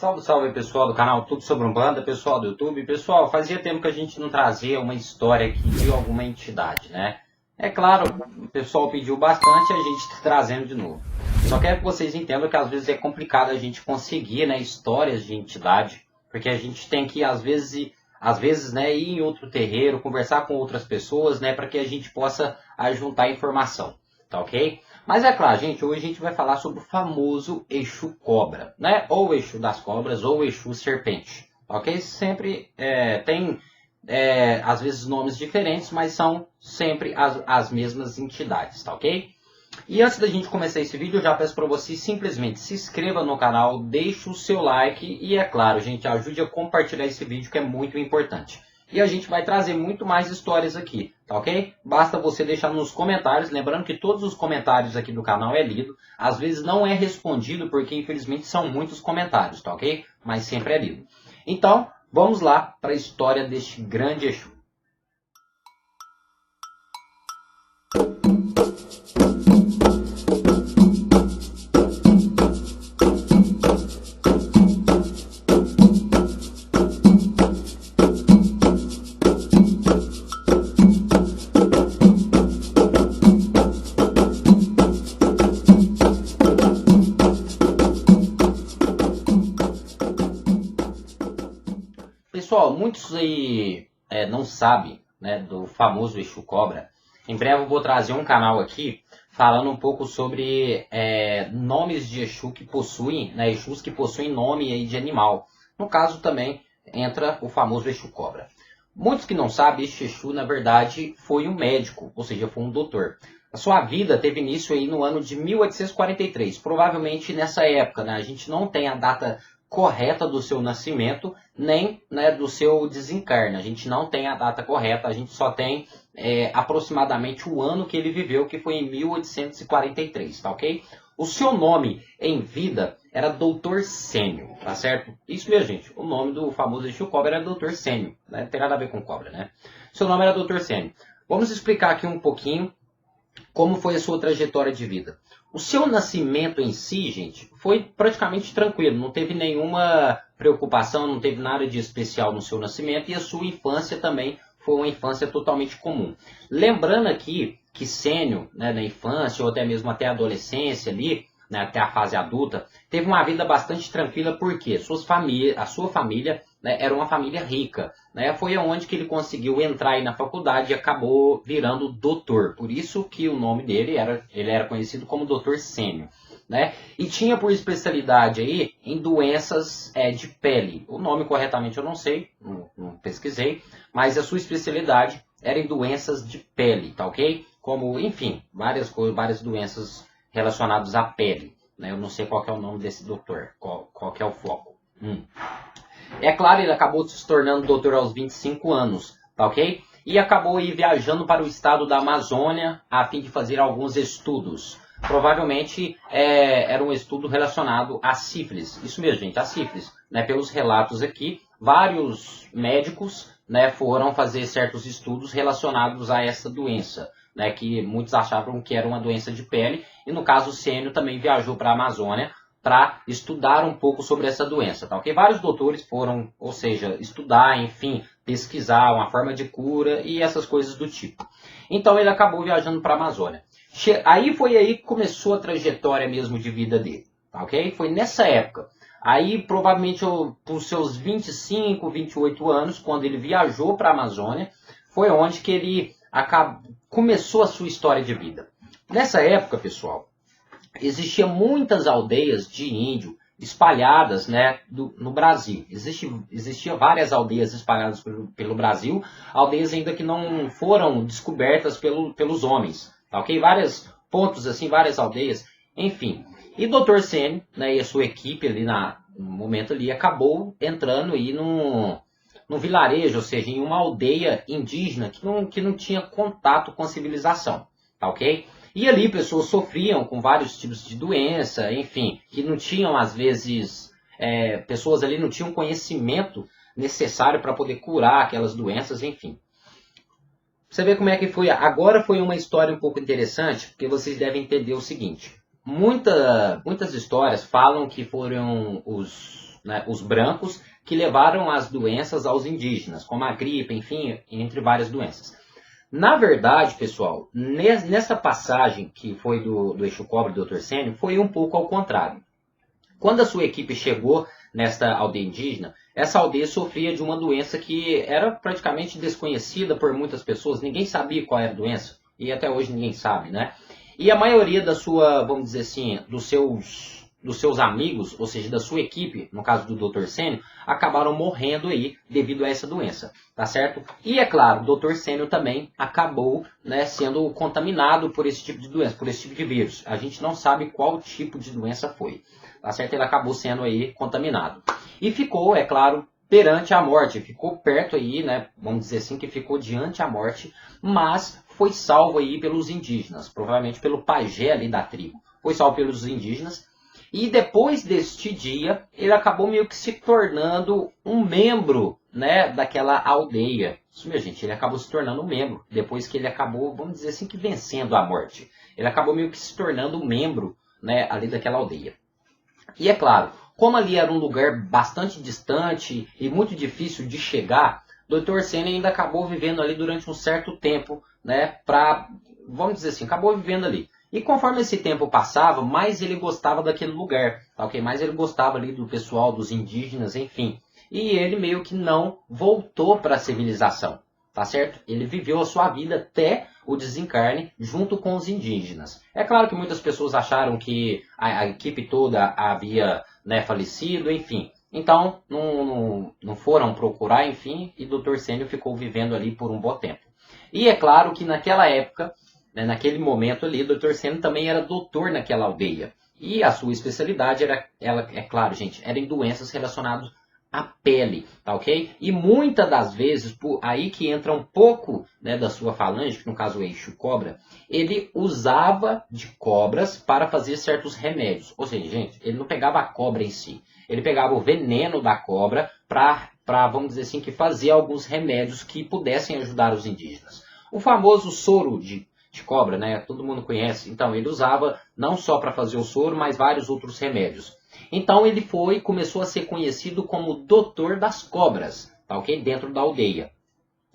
Salve, salve pessoal do canal Tudo Sobre Umbanda, pessoal do YouTube. Pessoal, fazia tempo que a gente não trazia uma história aqui de alguma entidade, né? É claro, o pessoal pediu bastante e a gente está trazendo de novo. Só quero que vocês entendam que às vezes é complicado a gente conseguir, né, histórias de entidade, porque a gente tem que às vezes, né, ir em outro terreiro, conversar com outras pessoas, né, para que a gente possa juntar informação, tá ok? Mas é claro, gente, hoje a gente vai falar sobre o famoso Exu Cobra, né? Ou Exu das Cobras, ou Exu Serpente, ok? Sempre tem, às vezes, nomes diferentes, mas são sempre as mesmas entidades, tá ok? E antes da gente começar esse vídeo, eu já peço para você simplesmente se inscreva no canal, deixe o seu like e, é claro, gente, ajude a compartilhar esse vídeo que é muito importante. E a gente vai trazer muito mais histórias aqui, tá ok? Basta você deixar nos comentários, lembrando que todos os comentários aqui do canal é lido. Às vezes não é respondido porque infelizmente são muitos comentários, tá ok? Mas sempre é lido. Então, vamos lá para a história deste grande Exu. Pessoal, muitos aí não sabem, né, do famoso Exu Cobra. Em breve eu vou trazer um canal aqui falando um pouco sobre nomes de Exu que possuem, né, Exus que possuem nome aí de animal. No caso também entra o famoso Exu Cobra. Muitos que não sabem, este Exu na verdade foi um médico, ou seja, foi um doutor. A sua vida teve início aí no ano de 1843, provavelmente nessa época, né? A gente não tem a data correta do seu nascimento, nem, né, do seu desencarne. A gente não tem a data correta, a gente só tem aproximadamente o ano que ele viveu, que foi em 1843, tá ok? O seu nome em vida era Doutor Sênio, tá certo? Isso mesmo, gente. O nome do famoso Exu Cobra era Doutor Sênio, né? Não tem nada a ver com cobra, né? Seu nome era Doutor Sênio. Vamos explicar aqui um pouquinho como foi a sua trajetória de vida. O seu nascimento em si, gente, foi praticamente tranquilo, não teve nenhuma preocupação, não teve nada de especial no seu nascimento, e a sua infância também foi uma infância totalmente comum. Lembrando aqui que Sênio, né, na infância, ou até mesmo até a adolescência ali, né, até a fase adulta, teve uma vida bastante tranquila, porque a sua família, né, era uma família rica, né? Foi aonde que ele conseguiu entrar aí na faculdade e acabou virando doutor. Por isso que o nome dele ele era conhecido como Doutor Sênio, né? E tinha por especialidade aí em doenças de pele. O nome corretamente eu não sei, não pesquisei, mas a sua especialidade era em doenças de pele, tá ok? Como, enfim, várias doenças relacionadas à pele, né? Eu não sei qual que é o nome desse doutor, qual que é o foco. É claro, ele acabou se tornando doutor aos 25 anos, tá ok? E acabou aí viajando para o estado da Amazônia a fim de fazer alguns estudos. Provavelmente era um estudo relacionado à sífilis. Isso mesmo, gente, a sífilis. Né? Pelos relatos aqui, vários médicos, né, foram fazer certos estudos relacionados a essa doença, né, que muitos achavam que era uma doença de pele. E no caso, o Sênio também viajou para a Amazônia para estudar um pouco sobre essa doença, tá ok? Vários doutores foram, ou seja, estudar, enfim, pesquisar uma forma de cura e essas coisas do tipo. Então ele acabou viajando para a Amazônia. Aí foi aí que começou a trajetória mesmo de vida dele, tá ok? Foi nessa época. Aí provavelmente por seus 25, 28 anos, quando ele viajou para a Amazônia, foi onde que ele começou a sua história de vida. Nessa época, pessoal, existiam muitas aldeias de índio espalhadas, né, no Brasil. Existiam várias aldeias espalhadas pelo Brasil, aldeias ainda que não foram descobertas pelos homens, tá ok? Vários pontos assim, várias aldeias, enfim. E Dr. Sênio, né, e a sua equipe ali no momento ali acabou entrando aí num vilarejo, ou seja, em uma aldeia indígena que não tinha contato com a civilização, tá ok? E ali pessoas sofriam com vários tipos de doença, enfim, que não tinham, às vezes, pessoas ali não tinham conhecimento necessário para poder curar aquelas doenças, enfim. Você vê como é que foi. Agora foi uma história um pouco interessante, porque vocês devem entender o seguinte. Muitas histórias falam que foram os né, os brancos, que levaram as doenças aos indígenas, como a gripe, enfim, entre várias doenças. Na verdade, pessoal, nessa passagem que foi do Exu Cobra do Dr. Sênio, foi um pouco ao contrário. Quando a sua equipe chegou nesta aldeia indígena, essa aldeia sofria de uma doença que era praticamente desconhecida por muitas pessoas, ninguém sabia qual era a doença, e até hoje ninguém sabe, né? E a maioria da sua, vamos dizer assim, dos seus amigos, ou seja, da sua equipe, no caso do Dr. Sênio, acabaram morrendo aí devido a essa doença, tá certo? E é claro, o Dr. Sênio também acabou, né, sendo contaminado por esse tipo de doença, por esse tipo de vírus. A gente não sabe qual tipo de doença foi, tá certo? Ele acabou sendo aí contaminado. E ficou, é claro, perante a morte, ficou perto aí, né, vamos dizer assim, que ficou diante a morte, mas foi salvo aí pelos indígenas, provavelmente pelo pajé ali da tribo. Foi salvo pelos indígenas. E depois deste dia, ele acabou meio que se tornando um membro, né, daquela aldeia. Isso, minha gente, ele acabou se tornando um membro. Depois que ele acabou, vamos dizer assim, que vencendo a morte. Ele acabou meio que se tornando um membro, né, ali daquela aldeia. E é claro, como ali era um lugar bastante distante e muito difícil de chegar, Dr. Sênio ainda acabou vivendo ali durante um certo tempo, né, vamos dizer assim, acabou vivendo ali. E conforme esse tempo passava, mais ele gostava daquele lugar, tá, ok? Mais ele gostava ali do pessoal, dos indígenas, enfim. E ele meio que não voltou para a civilização, tá certo? Ele viveu a sua vida até o desencarne junto com os indígenas. É claro que muitas pessoas acharam que a equipe toda havia, né, falecido, enfim. Então, não foram procurar, enfim, e Dr. Sênio ficou vivendo ali por um bom tempo. E é claro que naquela época, né, naquele momento ali, Dr. Sênio também era doutor naquela aldeia. E a sua especialidade era, é claro, gente, era em doenças relacionadas à pele, tá ok? E muitas das vezes, aí que entra um pouco, né, da sua falange, que no caso é Exu Cobra, ele usava de cobras para fazer certos remédios. Ou seja, gente, ele não pegava a cobra em si, ele pegava o veneno da cobra para, vamos dizer assim, que fazer alguns remédios que pudessem ajudar os indígenas. O famoso soro de cobra, né? Todo mundo conhece. Então, ele usava não só para fazer o soro, mas vários outros remédios. Então, ele começou a ser conhecido como Doutor das Cobras, tá ok? Dentro da aldeia.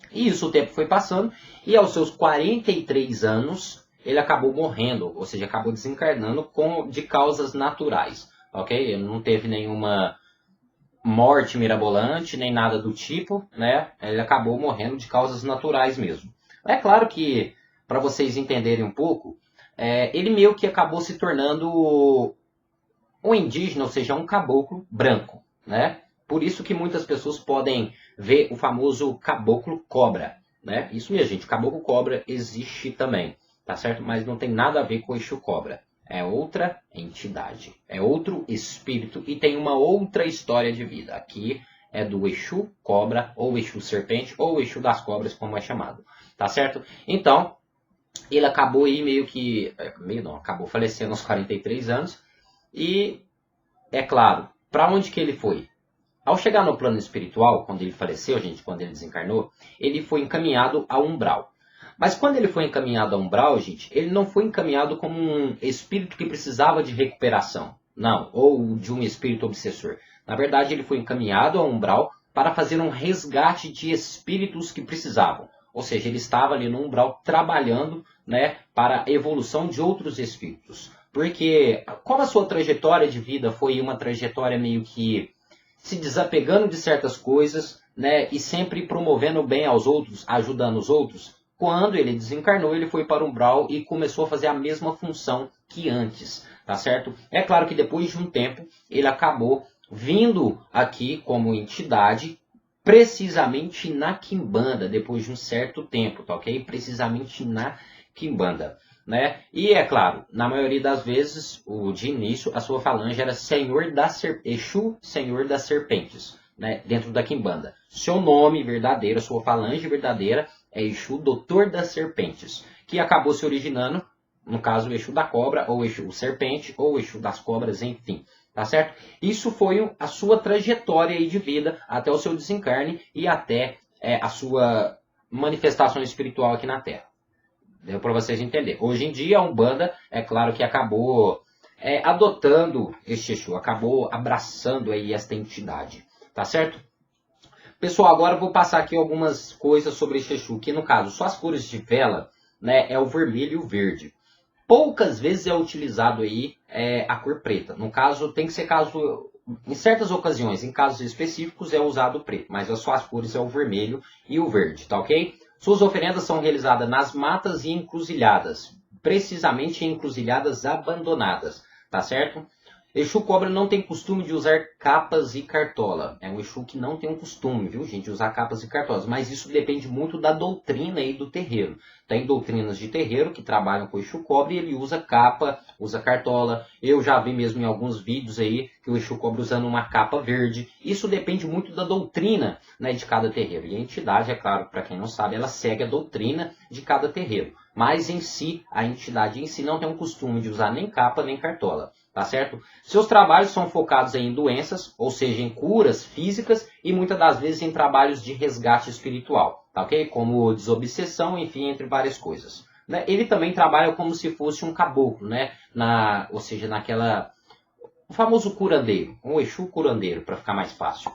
E isso, o tempo foi passando, e aos seus 43 anos, ele acabou morrendo, ou seja, acabou desencarnando de causas naturais, tá ok? Ele não teve nenhuma morte mirabolante, nem nada do tipo, né? Ele acabou morrendo de causas naturais mesmo. É claro que, para vocês entenderem um pouco, ele meio que acabou se tornando um indígena, ou seja, um caboclo branco, né? Por isso que muitas pessoas podem ver o famoso caboclo cobra, né? Isso, minha gente, o caboclo cobra existe também, tá certo? Mas não tem nada a ver com o Exu Cobra. É outra entidade, é outro espírito e tem uma outra história de vida. Aqui é do Exu Cobra, ou Exu Serpente, ou Exu das Cobras, como é chamado, tá certo? Então, ele acabou aí acabou falecendo aos 43 anos. E, é claro, para onde que ele foi? Ao chegar no plano espiritual, quando ele faleceu, gente, quando ele desencarnou, ele foi encaminhado ao umbral. Mas quando ele foi encaminhado ao umbral, gente, ele não foi encaminhado como um espírito que precisava de recuperação. Não, ou de um espírito obsessor. Na verdade, ele foi encaminhado ao umbral para fazer um resgate de espíritos que precisavam. Ou seja, ele estava ali no umbral trabalhando, né, para a evolução de outros espíritos. Porque, como a sua trajetória de vida foi uma trajetória meio que se desapegando de certas coisas, né, e sempre promovendo o bem aos outros, ajudando os outros, quando ele desencarnou, ele foi para o umbral e começou a fazer a mesma função que antes, tá certo? É claro que depois de um tempo, ele acabou vindo aqui como entidade, precisamente na Quimbanda, depois de um certo tempo, tá ok? Precisamente na Quimbanda, né? E é claro, na maioria das vezes, de início, a sua falange era Exu, Senhor das Serpentes, né? Dentro da Quimbanda. Seu nome verdadeiro, sua falange verdadeira é Exu, Doutor das Serpentes, que acabou se originando, no caso, o Exu da Cobra, ou Exu Serpente, ou Exu das Cobras, enfim. Tá certo? Isso foi a sua trajetória aí de vida até o seu desencarne e até a sua manifestação espiritual aqui na Terra. Deu para vocês entenderem. Hoje em dia, a Umbanda, é claro que acabou adotando este Exu, acabou abraçando aí esta entidade, tá certo? Pessoal, agora eu vou passar aqui algumas coisas sobre este Exu, que no caso, só as cores de vela, né, é o vermelho e o verde. Poucas vezes é utilizado aí a cor preta. No caso, tem que ser caso, em certas ocasiões, em casos específicos, é usado o preto, mas as suas cores é o vermelho e o verde, tá ok? Suas oferendas são realizadas nas matas e encruzilhadas, precisamente em encruzilhadas abandonadas, tá certo? Exu Cobra não tem costume de usar capas e cartola. É um Exu que não tem um costume, viu, gente, de usar capas e cartolas. Mas isso depende muito da doutrina aí do terreiro. Tem doutrinas de terreiro que trabalham com o Exu Cobra e ele usa capa, usa cartola. Eu já vi mesmo em alguns vídeos aí que o Exu Cobra usando uma capa verde. Isso depende muito da doutrina, né, de cada terreiro. E a entidade, é claro, para quem não sabe, ela segue a doutrina de cada terreiro. Mas em si, a entidade em si não tem um costume de usar nem capa nem cartola. Tá certo? Seus trabalhos são focados em doenças, ou seja, em curas físicas e muitas das vezes em trabalhos de resgate espiritual, tá ok? Como desobsessão, enfim, entre várias coisas. Né? Ele também trabalha como se fosse um caboclo, né? Ou seja, o famoso curandeiro, um Exu curandeiro, para ficar mais fácil.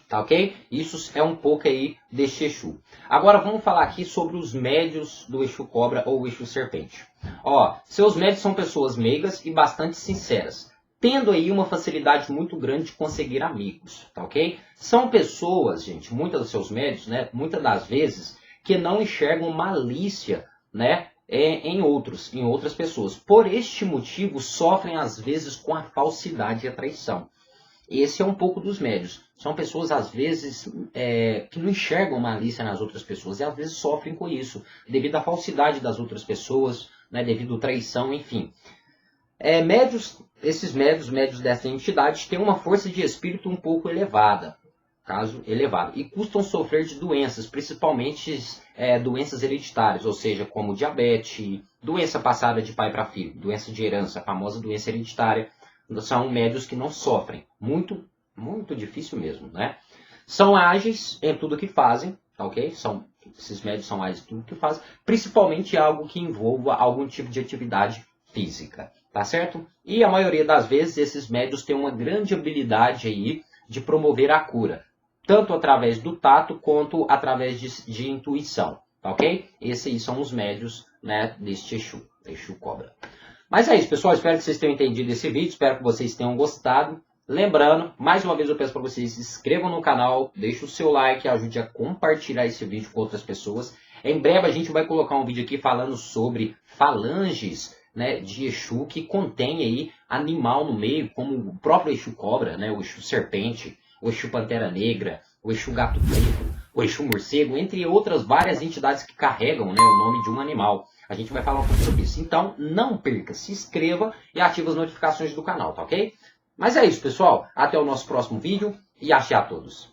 Tá ok? Isso é um pouco aí deste Exu. Agora vamos falar aqui sobre os médios do Exu Cobra ou Exu Serpente. Ó, seus médios são pessoas meigas e bastante sinceras, tendo aí uma facilidade muito grande de conseguir amigos, tá ok? São pessoas, gente, muitos dos seus médios, né, muitas das vezes, que não enxergam malícia, né, em outras pessoas. Por este motivo, sofrem às vezes com a falsidade e a traição. Esse é um pouco dos médios. São pessoas, às vezes, que não enxergam malícia nas outras pessoas e, às vezes, sofrem com isso, devido à falsidade das outras pessoas, né, devido à traição, enfim. Esses médios dessa entidade têm uma força de espírito um pouco elevada, e custam sofrer de doenças, principalmente doenças hereditárias, ou seja, como diabetes, doença passada de pai para filho, doença de herança, a famosa doença hereditária. São médios que não sofrem. Muito, muito difícil mesmo, né? São ágeis em tudo que fazem, ok? Esses médios são ágeis em tudo que fazem, principalmente algo que envolva algum tipo de atividade física, tá certo? E a maioria das vezes esses médios têm uma grande habilidade aí de promover a cura, tanto através do tato quanto através de intuição, tá ok? Esses aí são os médios, né, deste Exu Cobra. Mas é isso, pessoal. Espero que vocês tenham entendido esse vídeo. Espero que vocês tenham gostado. Lembrando, mais uma vez eu peço para vocês se inscrevam no canal, deixem o seu like, ajude a compartilhar esse vídeo com outras pessoas. Em breve a gente vai colocar um vídeo aqui falando sobre falanges, né, de Exu que contém aí animal no meio, como o próprio Exu Cobra, né, o Exu Serpente, o Exu Pantera Negra, o Exu Gato Preto, o Exu Morcego, entre outras várias entidades que carregam, né, o nome de um animal. A gente vai falar um pouco sobre isso. Então, não perca, se inscreva e ative as notificações do canal, tá ok? Mas é isso, pessoal. Até o nosso próximo vídeo e axé a todos.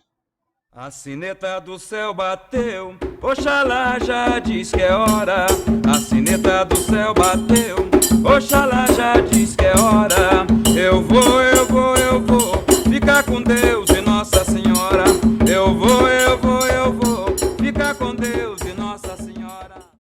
A sineta do céu bateu, Oxalá já diz que é hora. A sineta do céu bateu, Oxalá já diz que é hora. Eu vou ficar com Deus.